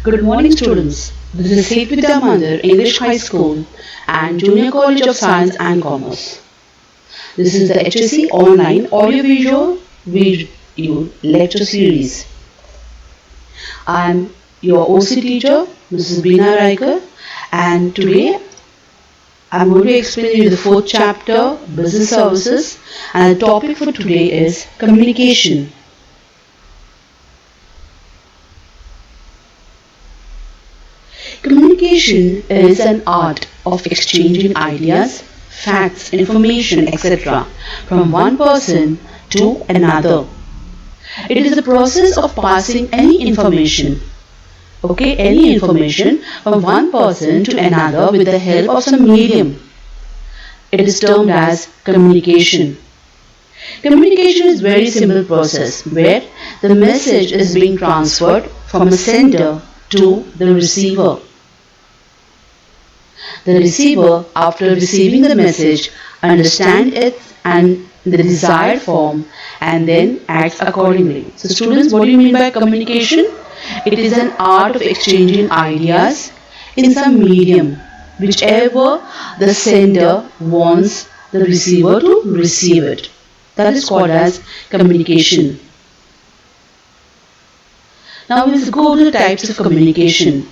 Good morning, students. This is St. Vidya Mandir English High School and Junior College of Science and Commerce. This is the HSC Online Audiovisual Video Lecture Series. I am your OC teacher, Mrs. Beena Raikar, and today I am going to explain you the fourth chapter, Business Services, and the topic for today is communication. Communication is an art of exchanging ideas, facts, information, etc. from one person to another. It is the process of passing any information from one person to another with the help of some medium. It is termed as communication. Communication is a very simple process where the message is being transferred from a sender to the receiver. The receiver, after receiving the message, understands it and the desired form and then acts accordingly. So students, what do you mean by communication? It is an art of exchanging ideas in some medium, whichever the sender wants the receiver to receive it. That is called as communication. Now let's go to the types of communication.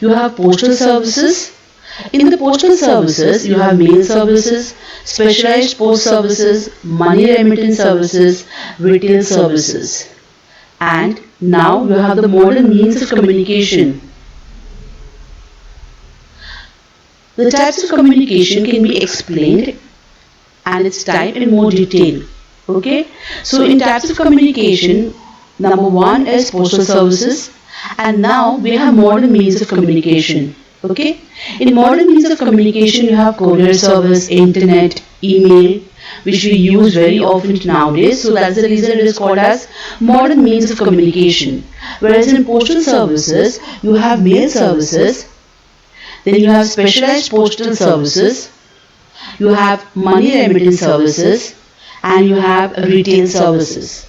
You have postal services. In the postal services, you have mail services, specialized post services, money remittance services, retail services. And now you have the modern means of communication. The types of communication can be explained and its type in more detail. Okay? So in types of communication, number one is postal services. And now we have modern means of communication. Okay? In modern means of communication, you have courier service, internet, email, which we use very often nowadays. So that's the reason it is called as modern means of communication. Whereas in postal services, you have mail services, then you have specialized postal services, you have money remittance services, and you have retail services.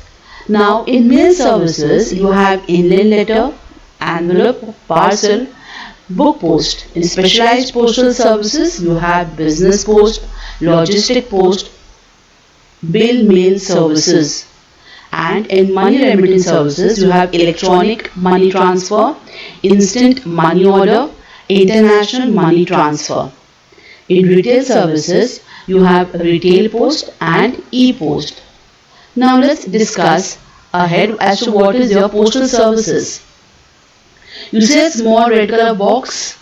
Now in mail services, you have inland letter, envelope, parcel, book post. In specialized postal services, you have business post, logistic post, bill mail services. And in money remittance services, you have electronic money transfer, instant money order, international money transfer. In retail services, you have retail post and e-post. Now let's discuss ahead as to what is your postal services. You see a small red color box.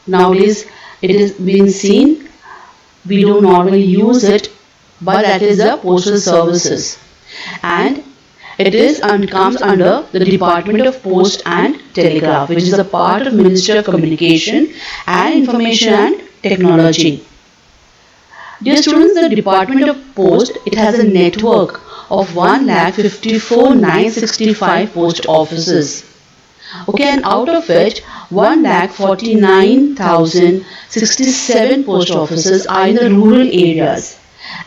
Nowadays it is being seen. We don't normally use it, but that is the postal services. And it is and comes under the Department of Post and Telegraph, which is a part of Ministry of Communication and Information and Technology. Dear students, the Department of Post, it has a network of 1,54,965 post offices. Okay, and out of which 1,49,067 post offices are in the rural areas.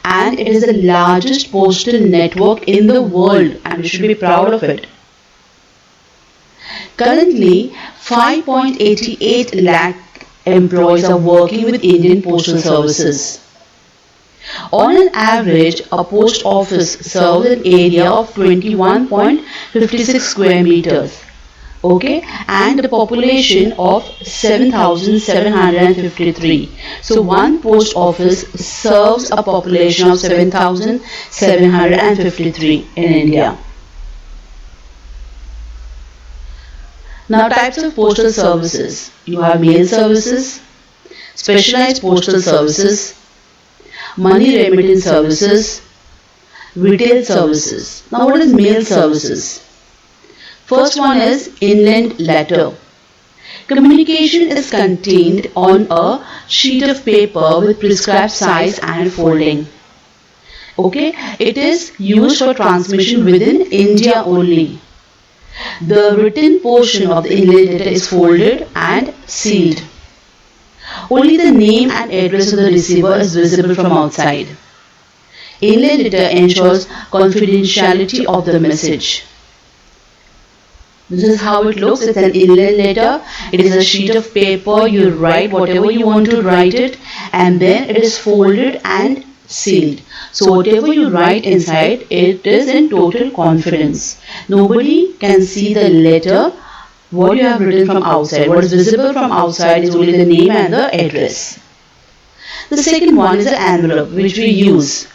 And it is the largest postal network in the world, and we should be proud of it. Currently, 5.88 lakh employees are working with Indian Postal Services. On an average, a post office serves an area of 21.56 square meters. Okay, and a population of 7,753. So one post office serves a population of 7,753 in India. Now types of postal services. You have mail services, specialized postal services, money remittance services, retail services. Now what is mail services? First one is inland letter. Communication is contained on a sheet of paper with prescribed size and folding. Okay, it is used for transmission within India only. The written portion of the inland letter is folded and sealed. Only the name and address of the receiver is visible from outside. Inland letter ensures confidentiality of the message. This is how it looks. It's an inland letter. It is a sheet of paper. You write whatever you want to write it, and then it is folded and sealed. So whatever you write inside, it is in total confidence. Nobody can see the letter, what you have written from outside. What is visible from outside is only the name and the address. The second one is the envelope, which we use.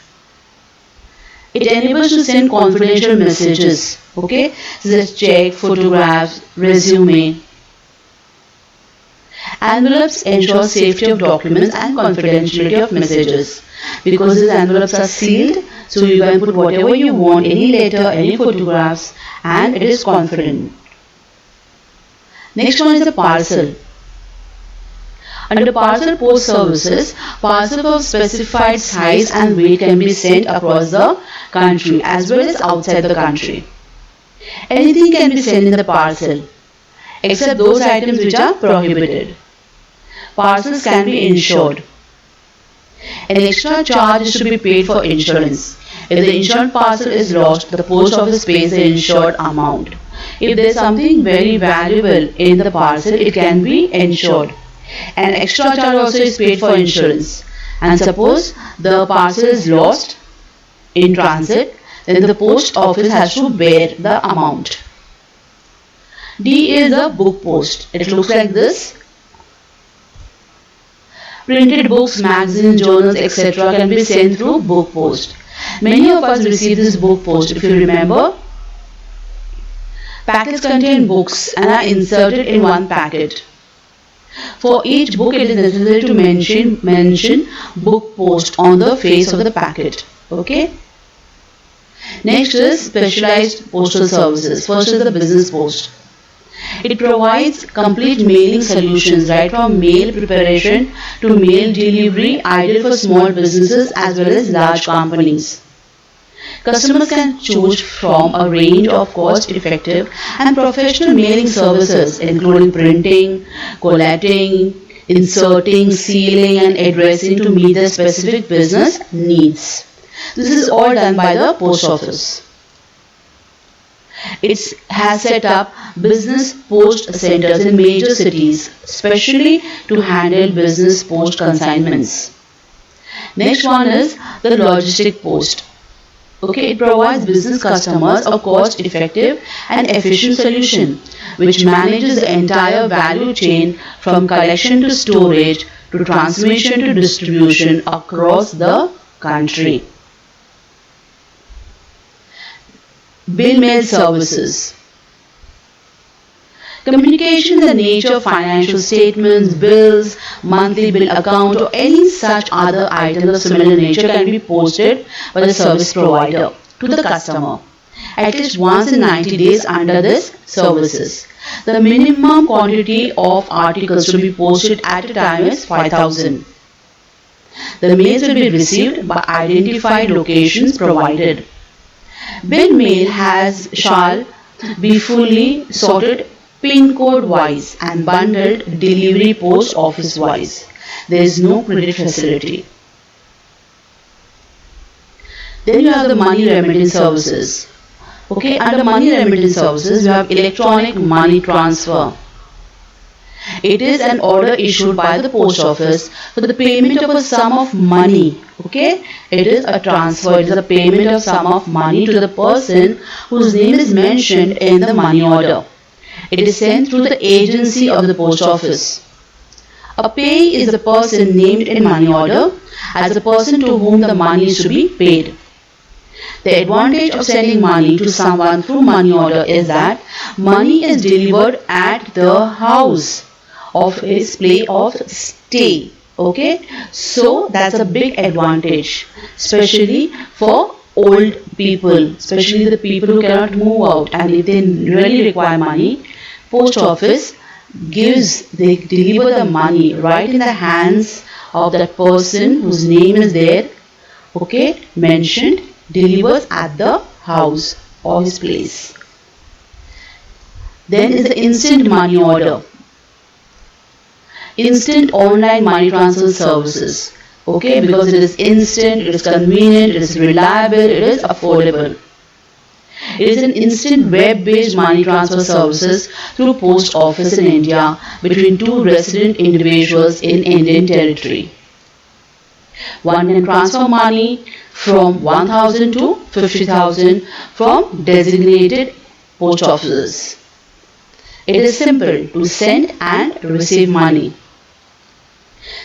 It enables to send confidential messages, okay, such as check, photographs, resume. Envelopes ensure safety of documents and confidentiality of messages. Because these envelopes are sealed, so you can put whatever you want, any letter, any photographs, and it is confident. Next one is the parcel. Under parcel post services, parcels of specified size and weight can be sent across the country as well as outside the country. Anything can be sent in the parcel except those items which are prohibited. Parcels can be insured. An extra charge is to be paid for insurance. If the insured parcel is lost, the post office pays the insured amount. If there is something very valuable in the parcel, it can be insured. An extra charge also is paid for insurance. And suppose the parcel is lost in transit, then the post office has to bear the amount. D is the book post. It looks like this. Printed books, magazines, journals, etc. can be sent through book post. Many of us receive this book post. If you remember, packets contain books and are inserted in one packet. For each book, it is necessary to mention book post on the face of the packet. Okay. Next is specialized postal services. First is the business post. It provides complete mailing solutions, right from mail preparation to mail delivery, ideal for small businesses as well as large companies. Customers can choose from a range of cost-effective and professional mailing services, including printing, collating, inserting, sealing, and addressing to meet their specific business needs. This is all done by the post office. It has set up business post centers in major cities, especially to handle business post consignments. Next one is the logistic post. Okay, it provides business customers a cost-effective and efficient solution which manages the entire value chain from collection to storage to transmission to distribution across the country. Bill mail services. Communication in the nature of financial statements, bills, monthly bill account or any such other items of similar nature can be posted by the service provider to the customer at least once in 90 days under this services. The minimum quantity of articles to be posted at a time is 5,000. The mails will be received by identified locations provided. Bill mail shall be fully sorted pin code wise and bundled delivery post office wise. There is no credit facility. Then you have the money remittance services. Okay, under money remittance services, you have electronic money transfer. It is an order issued by the post office for the payment of a sum of money. Okay, it is a transfer. It is a payment of sum of money to the person whose name is mentioned in the money order. It is sent through the agency of the post office. A payee is the person named in money order as the person to whom the money is to be paid. The advantage of sending money to someone through money order is that money is delivered at the house of his place of stay. Okay, so that's a big advantage, especially for old people, especially the people who cannot move out, and if they really require money, post office they deliver the money right in the hands of that person whose name is there, okay, mentioned, delivers at the house or his place. Then is the instant money order. Instant online money transfer services. Okay, because it is instant, it is convenient, it is reliable, it is affordable. It is an instant web-based money transfer services through post office in India between two resident individuals in Indian territory. One can transfer money from 1,000 to 50,000 from designated post offices. It is simple to send and receive money.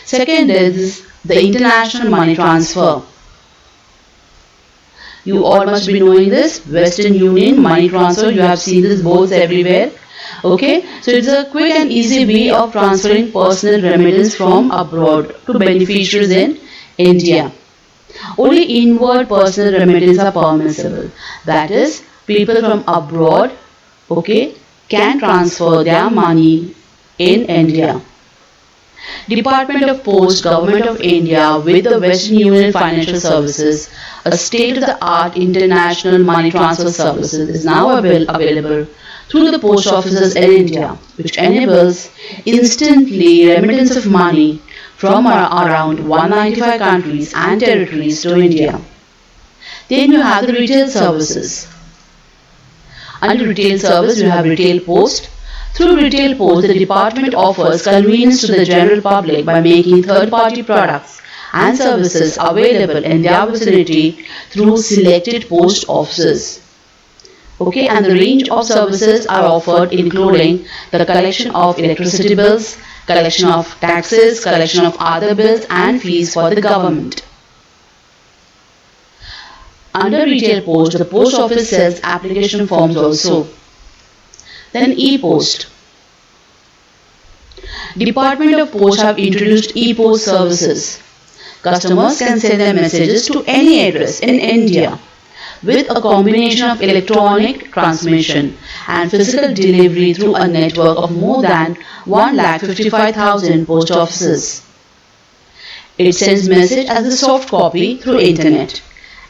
Second is the international money transfer. You all must be knowing this. Western Union money transfer. You have seen this boards everywhere. Okay, so it's a quick and easy way of transferring personal remittance from abroad to beneficiaries in India. Only inward personal remittance are permissible. That is, people from abroad, okay, can transfer their money in India. Department of Post, Government of India with the Western Union Financial Services, a state-of-the-art international money transfer services is now available through the post offices in India, which enables instantly remittance of money from around 195 countries and territories to India. Then you have the retail services. Under retail service, you have retail post. Through retail post, the department offers convenience to the general public by making third-party products and services available in their vicinity through selected post offices. Okay, and the range of services are offered including the collection of electricity bills, collection of taxes, collection of other bills and fees for the government. Under retail post, the post office sells application forms also. Then e-post. Department of Post have introduced e-post services. Customers can send their messages to any address in India with a combination of electronic transmission and physical delivery through a network of more than 1,55,000 post offices. It sends message as a soft copy through internet,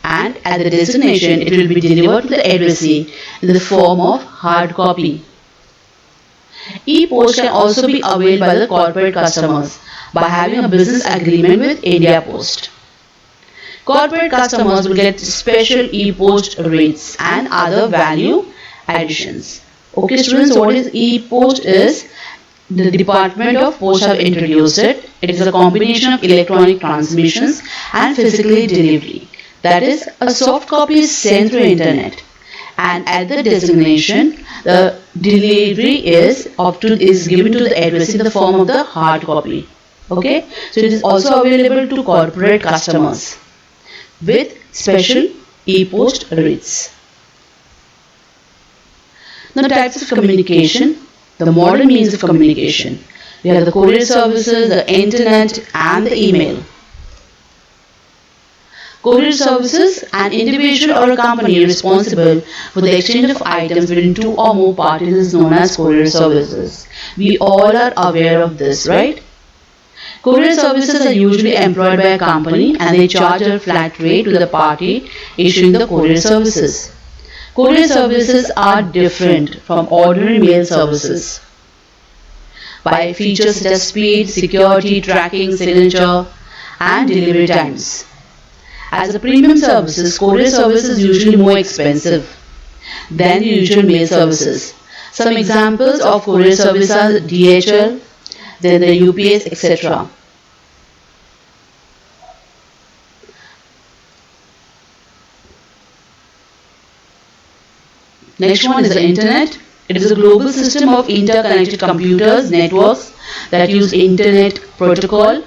and at the destination it will be delivered to the addressee in the form of hard copy. E-post can also be availed by the corporate customers by having a business agreement with India Post. Corporate customers will get special e-post rates and other value additions. Okay students, what is e-post is? The Department of Post have introduced it. It is a combination of electronic transmissions and physically delivery. That is, a soft copy is sent through internet, and at the designation, the delivery is given to the address in the form of the hard copy. Okay, so it is also available to corporate customers with special e-post rates. Now, types of communication, the modern means of communication. We have the courier services, the internet, and the email. Courier services, an individual or a company responsible for the exchange of items between two or more parties is known as courier services. We all are aware of this, right? Courier services are usually employed by a company and they charge a flat rate to the party issuing the courier services. Courier services are different from ordinary mail services by features such as speed, security, tracking, signature, and delivery times. As a premium services, courier service is usually more expensive than the usual mail services. Some examples of courier service are DHL, then the UPS, etc. Next one is the internet. It is a global system of interconnected computers, networks that use internet protocol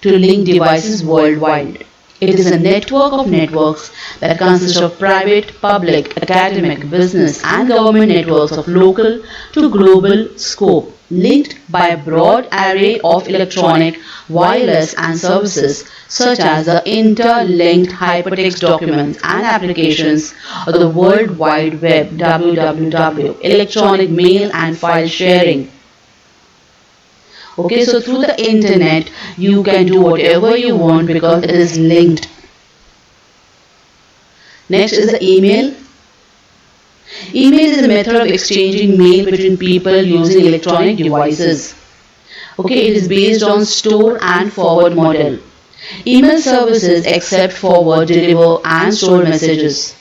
to link devices worldwide. It is a network of networks that consists of private, public, academic, business and government networks of local to global scope, linked by a broad array of electronic, wireless and services such as the interlinked hypertext documents and applications of the World Wide Web (WWW), electronic mail and file sharing. Okay, so through the internet, you can do whatever you want because it is linked. Next is the email. Email is a method of exchanging mail between people using electronic devices. Okay, it is based on store and forward model. Email services accept, forward, deliver and store messages.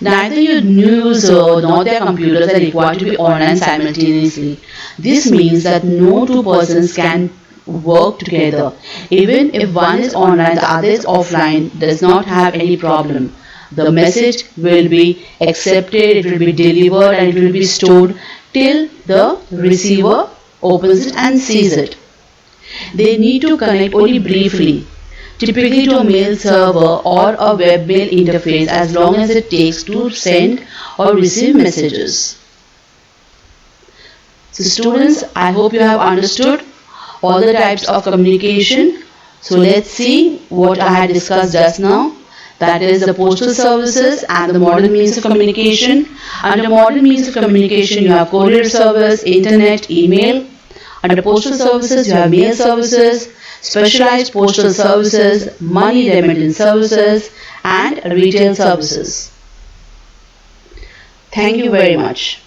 Neither your new user nor their computers are required to be online simultaneously. This means that no two persons can work together. Even if one is online, the other is offline, does not have any problem. The message will be accepted, it will be delivered, and it will be stored till the receiver opens it and sees it. They need to connect only briefly, typically to a mail server or a webmail interface, as long as it takes to send or receive messages. So students, I hope you have understood all the types of communication. So let's see what I had discussed just now. That is the postal services and the modern means of communication. Under modern means of communication, you have courier service, internet, email. Under postal services, you have mail services, specialized postal services, money remittance services, and retail services. Thank you very much.